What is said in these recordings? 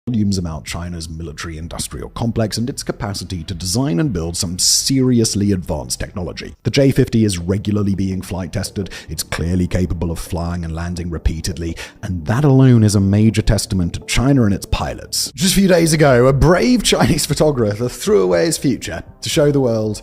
volumes about China's military-industrial complex and its capacity to design and build some seriously advanced technology. The J-50 is regularly being flight tested, it's clearly capable of flying and landing repeatedly, and that alone is a major testament to China and its pilots. Just a few days ago, a brave Chinese photographer threw away his future to show the world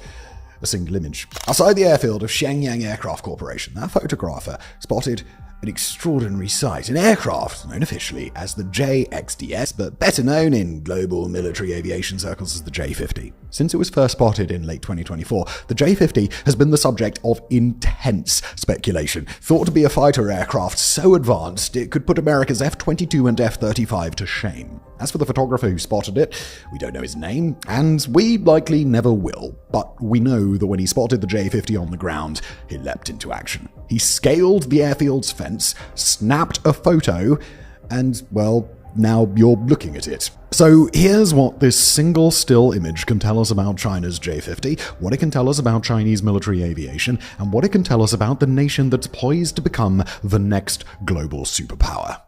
a single image. Outside the airfield of Shenyang Aircraft Corporation, that photographer spotted an extraordinary sight, an aircraft known officially as the JXDS, but better known in global military aviation circles as the J-50. Since it was first spotted in late 2024, the J-50 has been the subject of intense speculation, thought to be a fighter aircraft so advanced it could put America's F-22 and F-35 to shame. As for the photographer who spotted it, we don't know his name, and we likely never will, but we know that when he spotted the J-50 on the ground, he leapt into action. He scaled the airfield's fence, snapped a photo, and, well, now you're looking at it. So here's what this single still image can tell us about China's J-50, what it can tell us about Chinese military aviation, and what it can tell us about the nation that's poised to become the next global superpower.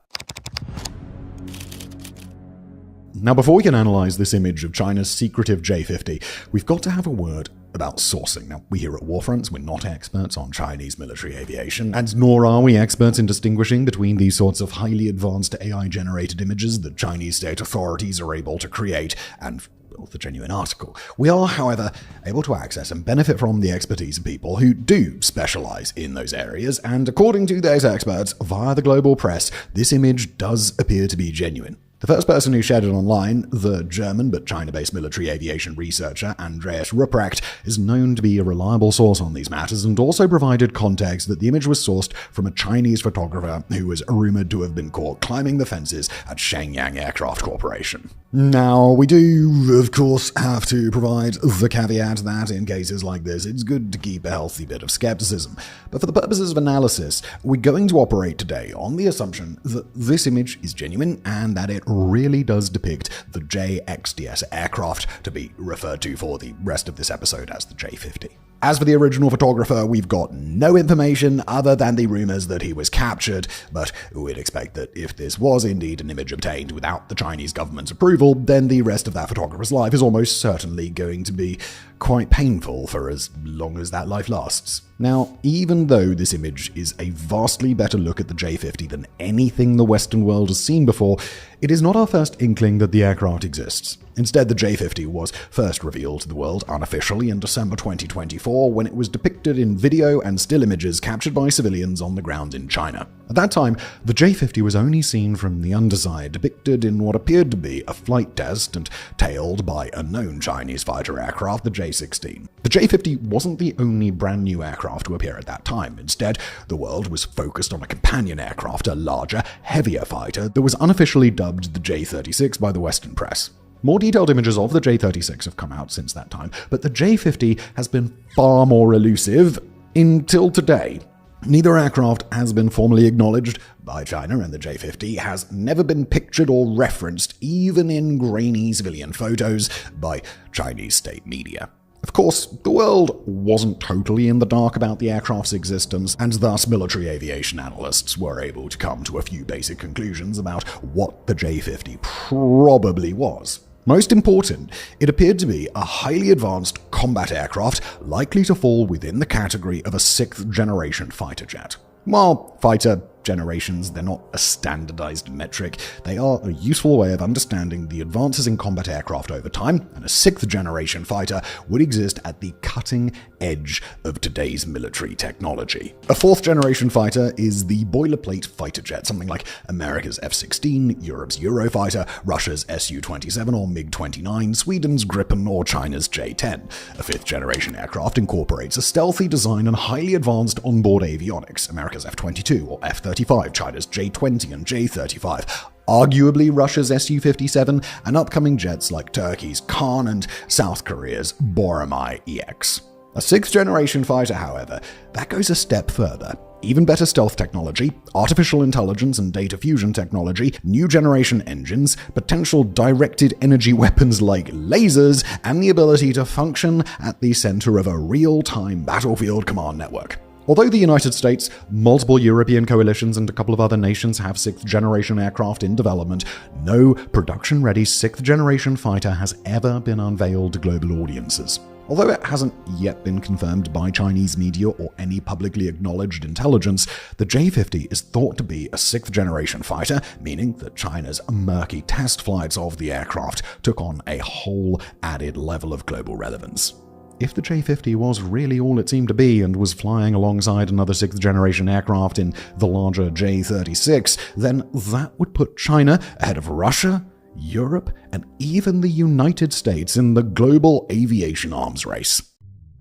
Now, before we can analyze this image of China's secretive J-50, we've got to have a word about sourcing. Now, we here at Warfronts, we're not experts on Chinese military aviation, and nor are we experts in distinguishing between these sorts of highly advanced AI-generated images that Chinese state authorities are able to create and the genuine article. We are, however, able to access and benefit from the expertise of people who do specialize in those areas, and according to those experts, via the global press, this image does appear to be genuine. The first person who shared it online, the German but China-based military aviation researcher Andreas Rupprecht, is known to be a reliable source on these matters and also provided context that the image was sourced from a Chinese photographer who was rumored to have been caught climbing the fences at Shenyang Aircraft Corporation. Now, we do, of course, have to provide the caveat that in cases like this, it's good to keep a healthy bit of skepticism. But for the purposes of analysis, we're going to operate today on the assumption that this image is genuine and that it really does depict the JXDS aircraft, to be referred to for the rest of this episode as the J-50. As for the original photographer, we've got no information other than the rumors that he was captured, but we'd expect that if this was indeed an image obtained without the Chinese government's approval, then the rest of that photographer's life is almost certainly going to be quite painful for as long as that life lasts. Now, even though this image is a vastly better look at the J-50 than anything the Western world has seen before, it is not our first inkling that the aircraft exists. Instead, the J-50 was first revealed to the world unofficially in December 2024 when it was depicted in video and still images captured by civilians on the ground in China. At that time, the J-50 was only seen from the underside, depicted in what appeared to be a flight test and tailed by a known Chinese fighter aircraft, the J-16. The J-50 wasn't the only brand new aircraft to appear at that time. Instead, the world was focused on a companion aircraft, a larger, heavier fighter that was unofficially dubbed the J-36 by the Western press. More detailed images of the J-36 have come out since that time, but the J-50 has been far more elusive until today. Neither aircraft has been formally acknowledged by China, and the J-50 has never been pictured or referenced, even in grainy civilian photos, by Chinese state media. Of course, the world wasn't totally in the dark about the aircraft's existence, and thus military aviation analysts were able to come to a few basic conclusions about what the J-50 probably was. Most important, it appeared to be a highly advanced combat aircraft likely to fall within the category of a sixth-generation fighter jet. While fighter generations, they're not a standardized metric, they are a useful way of understanding the advances in combat aircraft over time, and a sixth-generation fighter would exist at the cutting edge of today's military technology. A fourth-generation fighter is the boilerplate fighter jet, something like America's F-16, Europe's Eurofighter, Russia's Su-27 or MiG-29, Sweden's Gripen, or China's J-10. A fifth-generation aircraft incorporates a stealthy design and highly advanced onboard avionics, America's F-22 or F-35, China's J-20 and J-35, arguably Russia's Su-57, and upcoming jets like Turkey's Khan and South Korea's Boramae EX. A sixth-generation fighter, however, that goes a step further. Even better stealth technology, artificial intelligence and data fusion technology, new generation engines, potential directed energy weapons like lasers, and the ability to function at the center of a real-time battlefield command network. Although the United States, multiple European coalitions, and a couple of other nations have 6th-generation aircraft in development, no production-ready 6th-generation fighter has ever been unveiled to global audiences. Although it hasn't yet been confirmed by Chinese media or any publicly acknowledged intelligence, the J-50 is thought to be a 6th-generation fighter, meaning that China's murky test flights of the aircraft took on a whole added level of global relevance. If the J-50 was really all it seemed to be and was flying alongside another 6th-generation aircraft in the larger J-36, then that would put China ahead of Russia, Europe, and even the United States in the global aviation arms race.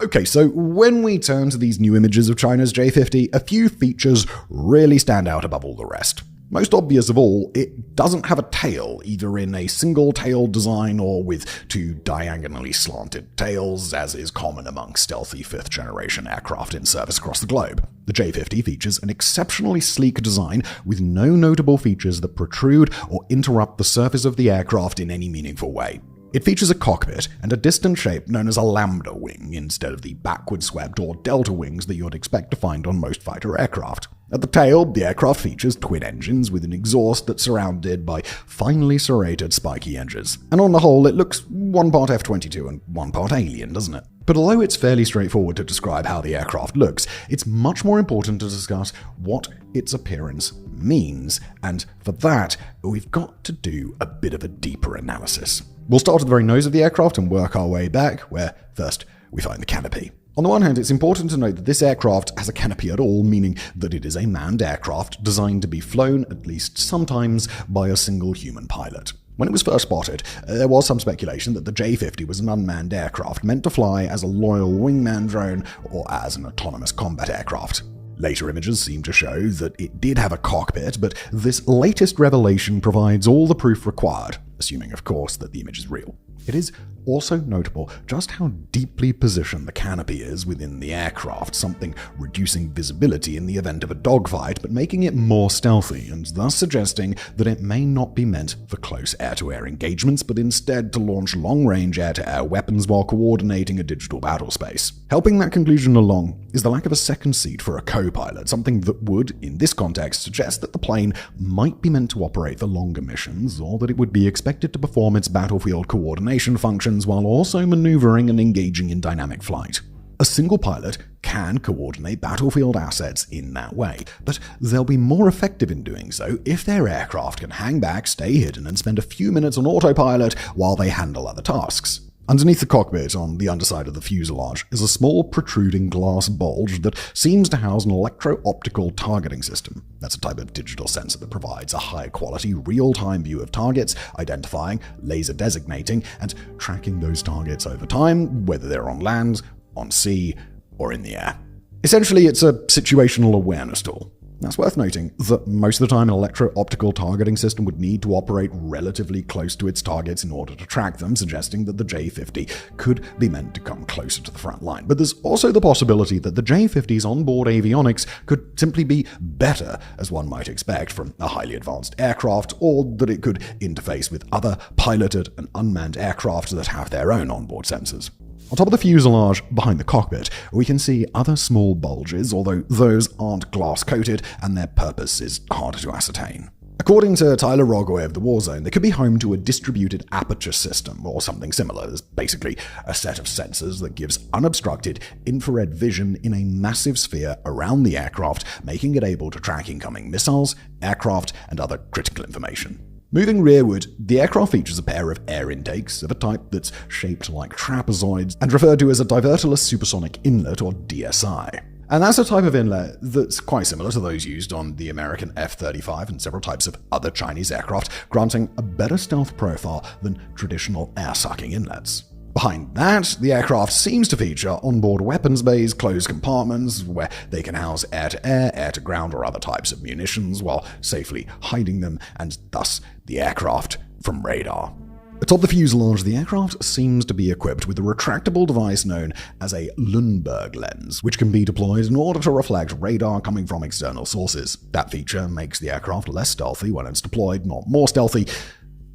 Okay, so when we turn to these new images of China's J-50, a few features really stand out above all the rest. Most obvious of all, it doesn't have a tail, either in a single-tailed design or with two diagonally slanted tails, as is common among stealthy 5th-generation aircraft in service across the globe. The J-50 features an exceptionally sleek design with no notable features that protrude or interrupt the surface of the aircraft in any meaningful way. It features a cockpit and a distant shape known as a lambda wing instead of the backward-swept or delta wings that you'd expect to find on most fighter aircraft. At the tail, the aircraft features twin engines with an exhaust that's surrounded by finely serrated spiky edges. And on the whole, it looks one part F-22 and one part alien, doesn't it? But although it's fairly straightforward to describe how the aircraft looks, it's much more important to discuss what its appearance means. And for that, we've got to do a bit of a deeper analysis. We'll start at the very nose of the aircraft and work our way back, where first we find the canopy. On the one hand, it's important to note that this aircraft has a canopy at all, meaning that it is a manned aircraft designed to be flown, at least sometimes, by a single human pilot. When it was first spotted, there was some speculation that the J-50 was an unmanned aircraft meant to fly as a loyal wingman drone or as an autonomous combat aircraft. Later images seem to show that it did have a cockpit, but this latest revelation provides all the proof required, assuming, of course, that the image is real. It is also notable just how deeply positioned the canopy is within the aircraft, something reducing visibility in the event of a dogfight, but making it more stealthy, and thus suggesting that it may not be meant for close air-to-air engagements, but instead to launch long-range air-to-air weapons while coordinating a digital battle space. Helping that conclusion along is the lack of a second seat for a co-pilot, something that would, in this context, suggest that the plane might be meant to operate for longer missions, or that it would be expected to perform its battlefield coordination functions while also maneuvering and engaging in dynamic flight. A single pilot can coordinate battlefield assets in that way, but they'll be more effective in doing so if their aircraft can hang back, stay hidden, and spend a few minutes on autopilot while they handle other tasks. Underneath the cockpit, on the underside of the fuselage, is a small protruding glass bulge that seems to house an electro-optical targeting system. That's a type of digital sensor that provides a high-quality, real-time view of targets, identifying, laser designating, and tracking those targets over time, whether they're on land, on sea, or in the air. Essentially, it's a situational awareness tool. That's worth noting that most of the time an electro-optical targeting system would need to operate relatively close to its targets in order to track them, suggesting that the J-50 could be meant to come closer to the front line. But there's also the possibility that the J-50's onboard avionics could simply be better, as one might expect from a highly advanced aircraft, or that it could interface with other piloted and unmanned aircraft that have their own onboard sensors. On top of the fuselage, behind the cockpit, we can see other small bulges, although those aren't glass-coated and their purpose is harder to ascertain. According to Tyler Rogoway of the Warzone, they could be home to a distributed aperture system or something similar. There's basically a set of sensors that gives unobstructed infrared vision in a massive sphere around the aircraft, making it able to track incoming missiles, aircraft, and other critical information. Moving rearward, the aircraft features a pair of air intakes of a type that's shaped like trapezoids and referred to as a diverterless supersonic inlet, or DSI. And that's a type of inlet that's quite similar to those used on the American F-35 and several types of other Chinese aircraft, granting a better stealth profile than traditional air-sucking inlets. Behind that, the aircraft seems to feature onboard weapons bays, closed compartments where they can house air-to-air, air-to-ground, or other types of munitions while safely hiding them, and thus the aircraft from radar. Atop the fuselage, the aircraft seems to be equipped with a retractable device known as a Lundberg lens, which can be deployed in order to reflect radar coming from external sources. That feature makes the aircraft less stealthy when it's deployed, not more stealthy.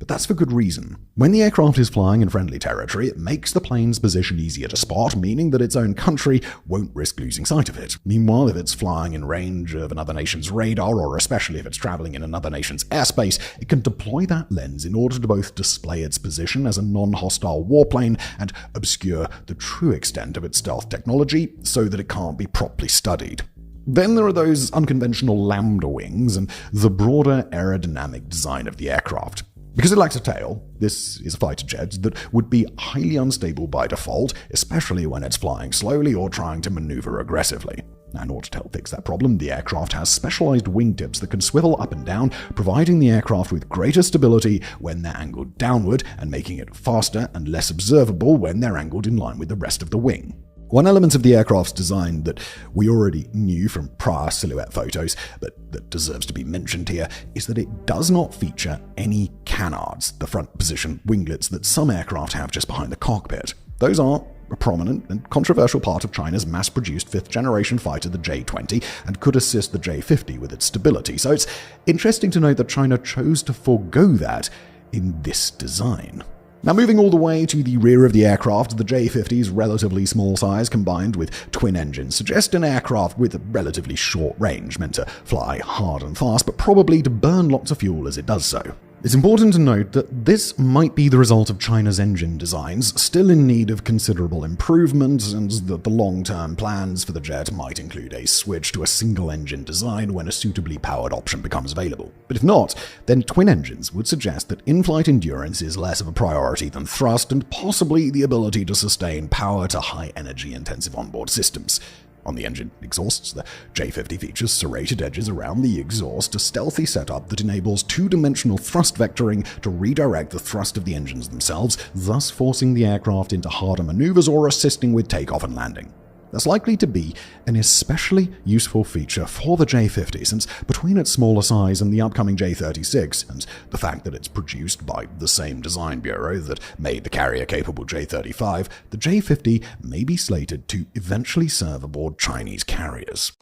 But that's for good reason. When the aircraft is flying in friendly territory, it makes the plane's position easier to spot, meaning that its own country won't risk losing sight of it. Meanwhile, if it's flying in range of another nation's radar, or especially if it's traveling in another nation's airspace, it can deploy that lens in order to both display its position as a non-hostile warplane and obscure the true extent of its stealth technology so that it can't be properly studied. Then there are those unconventional lambda wings and the broader aerodynamic design of the aircraft. Because it lacks a tail, this is a fighter jet that would be highly unstable by default, especially when it's flying slowly or trying to maneuver aggressively. Now, in order to help fix that problem, the aircraft has specialized wingtips that can swivel up and down, providing the aircraft with greater stability when they're angled downward and making it faster and less observable when they're angled in line with the rest of the wing. One element of the aircraft's design that we already knew from prior silhouette photos, but that deserves to be mentioned here, is that it does not feature any canards, the front position winglets that some aircraft have just behind the cockpit. Those are a prominent and controversial part of China's mass-produced fifth-generation fighter, the J-20, and could assist the J-50 with its stability. So it's interesting to note that China chose to forego that in this design. Now, moving all the way to the rear of the aircraft, the J-50's relatively small size combined with twin engines suggest an aircraft with a relatively short range, meant to fly hard and fast, but probably to burn lots of fuel as it does so. It's important to note that this might be the result of China's engine designs, still in need of considerable improvement, and that the long-term plans for the jet might include a switch to a single-engine design when a suitably powered option becomes available. But if not, then twin engines would suggest that in-flight endurance is less of a priority than thrust, and possibly the ability to sustain power to high-energy intensive onboard systems. On the engine exhausts, the J-50 features serrated edges around the exhaust, a stealthy setup that enables two-dimensional thrust vectoring to redirect the thrust of the engines themselves, thus forcing the aircraft into harder maneuvers or assisting with takeoff and landing. That's likely to be an especially useful feature for the J-50, since between its smaller size and the upcoming J-36, and the fact that it's produced by the same design bureau that made the carrier-capable J-35, the J-50 may be slated to eventually serve aboard Chinese carriers.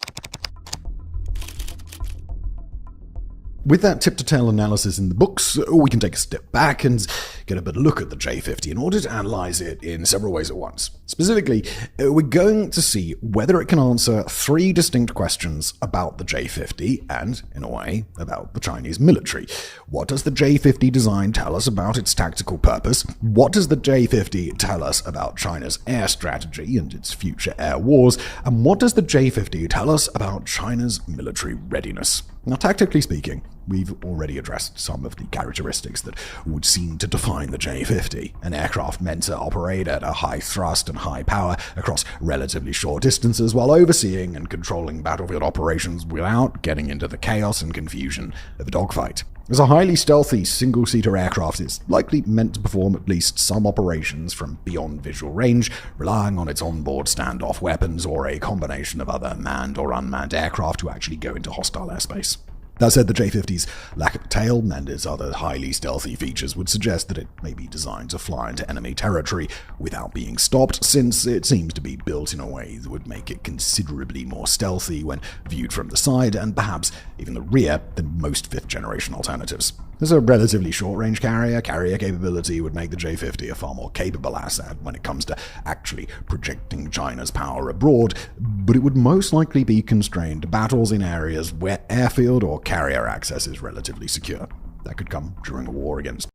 With that tip-to-tail analysis in the books, we can take a step back and get a better look at the J-50 in order to analyze it in several ways at once. Specifically, we're going to see whether it can answer three distinct questions about the J-50 and, in a way, about the Chinese military. What does the J-50 design tell us about its tactical purpose? What does the J-50 tell us about China's air strategy and its future air wars? And what does the J-50 tell us about China's military readiness? Now, tactically speaking, we've already addressed some of the characteristics that would seem to define the J-50, an aircraft meant to operate at a high thrust and high power across relatively short distances while overseeing and controlling battlefield operations without getting into the chaos and confusion of a dogfight. As a highly stealthy single-seater aircraft, it's likely meant to perform at least some operations from beyond visual range, relying on its onboard standoff weapons or a combination of other manned or unmanned aircraft to actually go into hostile airspace. That said, the J-50's lack of a tail and its other highly stealthy features would suggest that it may be designed to fly into enemy territory without being stopped, since it seems to be built in a way that would make it considerably more stealthy when viewed from the side and perhaps even the rear than most fifth-generation alternatives. As a relatively short-range carrier capability would make the J-50 a far more capable asset when it comes to actually projecting China's power abroad, but it would most likely be constrained to battles in areas where airfield or carrier access is relatively secure. That could come during a war against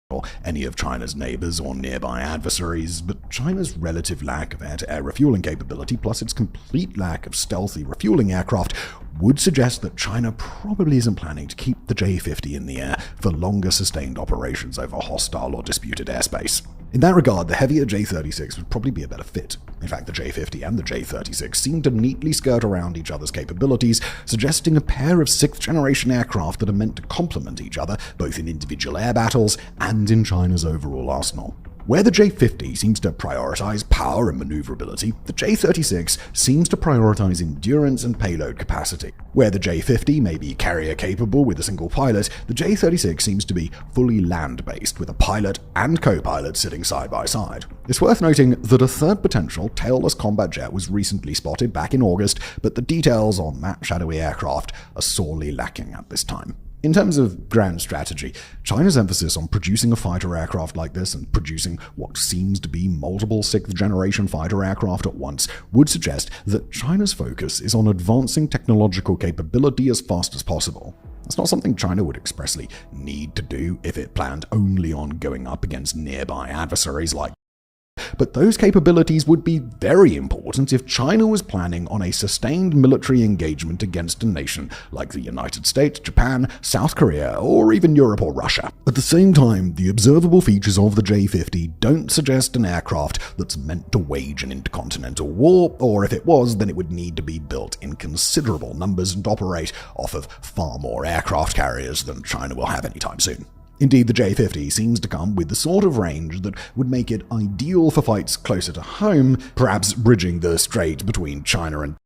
or any of China's neighbors or nearby adversaries, but China's relative lack of air-to-air refueling capability plus its complete lack of stealthy refueling aircraft would suggest that China probably isn't planning to keep the J-50 in the air for longer sustained operations over hostile or disputed airspace. In that regard, the heavier J-36 would probably be a better fit. In fact, the J-50 and the J-36 seem to neatly skirt around each other's capabilities, suggesting a pair of sixth-generation aircraft that are meant to complement each other, both in individual air battles and in China's overall arsenal. Where the J-50 seems to prioritize power and maneuverability, the J-36 seems to prioritize endurance and payload capacity. Where the J-50 may be carrier-capable with a single pilot, the J-36 seems to be fully land-based with a pilot and co-pilot sitting side by side. It's worth noting that a third potential tailless combat jet was recently spotted back in August, but the details on that shadowy aircraft are sorely lacking at this time. In terms of grand strategy, China's emphasis on producing a fighter aircraft like this and producing what seems to be multiple sixth-generation fighter aircraft at once would suggest that China's focus is on advancing technological capability as fast as possible. That's not something China would expressly need to do if it planned only on going up against nearby adversaries like. But those capabilities would be very important if China was planning on a sustained military engagement against a nation like the United States, Japan, South Korea, or even Europe or Russia. At the same time, the observable features of the J-50 don't suggest an aircraft that's meant to wage an intercontinental war, or if it was, then it would need to be built in considerable numbers and operate off of far more aircraft carriers than China will have anytime soon. Indeed, the J-50 seems to come with the sort of range that would make it ideal for fights closer to home, perhaps bridging the strait between China and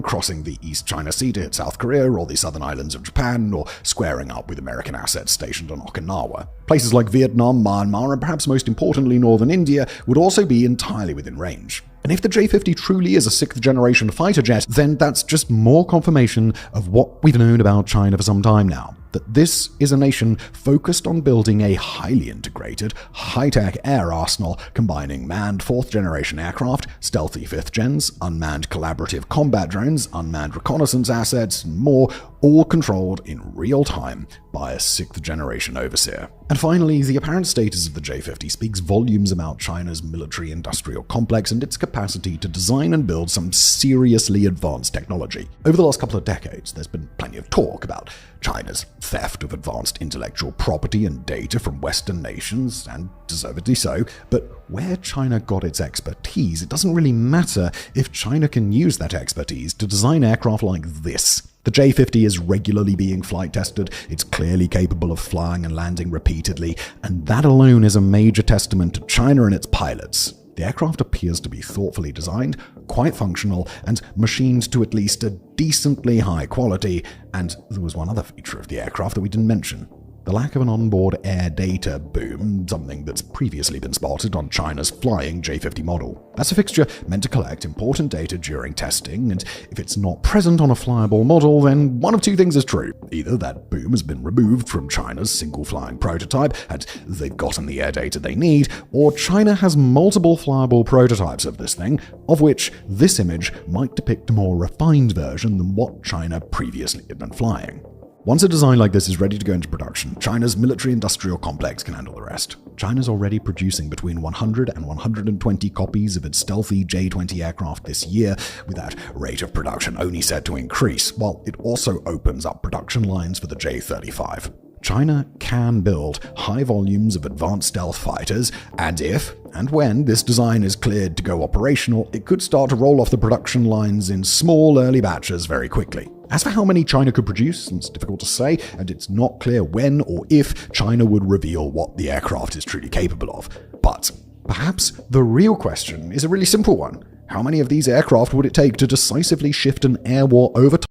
crossing the East China Sea to hit South Korea or the southern islands of Japan, or squaring up with American assets stationed on Okinawa. Places like Vietnam, Myanmar, and perhaps most importantly northern India would also be entirely within range. And if the J-50 truly is a sixth-generation fighter jet, then that's just more confirmation of what we've known about China for some time now. That this is a nation focused on building a highly integrated, high-tech air arsenal combining manned fourth-generation aircraft, stealthy fifth-gens, unmanned collaborative combat drones, unmanned reconnaissance assets, and more, all controlled in real time by a sixth-generation overseer. And finally, the apparent status of the J-50 speaks volumes about China's military-industrial complex and its capacity to design and build some seriously advanced technology. Over the last couple of decades, there's been plenty of talk about China's theft of advanced intellectual property and data from Western nations, and deservedly so, but where China got its expertise, it doesn't really matter if China can use that expertise to design aircraft like this. The J-50 is regularly being flight tested, it's clearly capable of flying and landing repeatedly, and that alone is a major testament to China and its pilots. The aircraft appears to be thoughtfully designed, quite functional, and machined to at least a decently high quality, and there was one other feature of the aircraft that we didn't mention. The lack of an onboard air data boom, something that's previously been spotted on China's flying J-50 model. That's a fixture meant to collect important data during testing, and if it's not present on a flyable model, then one of two things is true. Either that boom has been removed from China's single flying prototype, and they've gotten the air data they need, or China has multiple flyable prototypes of this thing, of which this image might depict a more refined version than what China previously had been flying. Once a design like this is ready to go into production, China's military-industrial complex can handle the rest. China's already producing between 100 and 120 copies of its stealthy J-20 aircraft this year, with that rate of production only set to increase, while it also opens up production lines for the J-35. China can build high volumes of advanced stealth fighters, and if and when this design is cleared to go operational, it could start to roll off the production lines in small early batches very quickly. As for how many China could produce, it's difficult to say, and it's not clear when or if China would reveal what the aircraft is truly capable of. But perhaps the real question is a really simple one. How many of these aircraft would it take to decisively shift an air war over time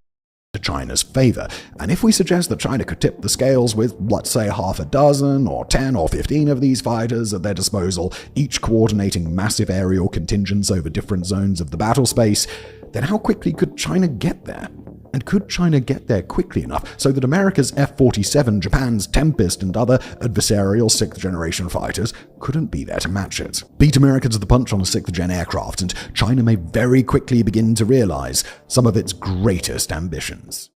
to China's favor? And if we suggest that China could tip the scales with, let's say, half a dozen or 10 or 15 of these fighters at their disposal, each coordinating massive aerial contingents over different zones of the battle space, then how quickly could China get there? And could China get there quickly enough so that America's F-47, Japan's Tempest, and other adversarial sixth-generation fighters couldn't be there to match it? Beat America to the punch on a sixth-gen aircraft, and China may very quickly begin to realize some of its greatest ambitions.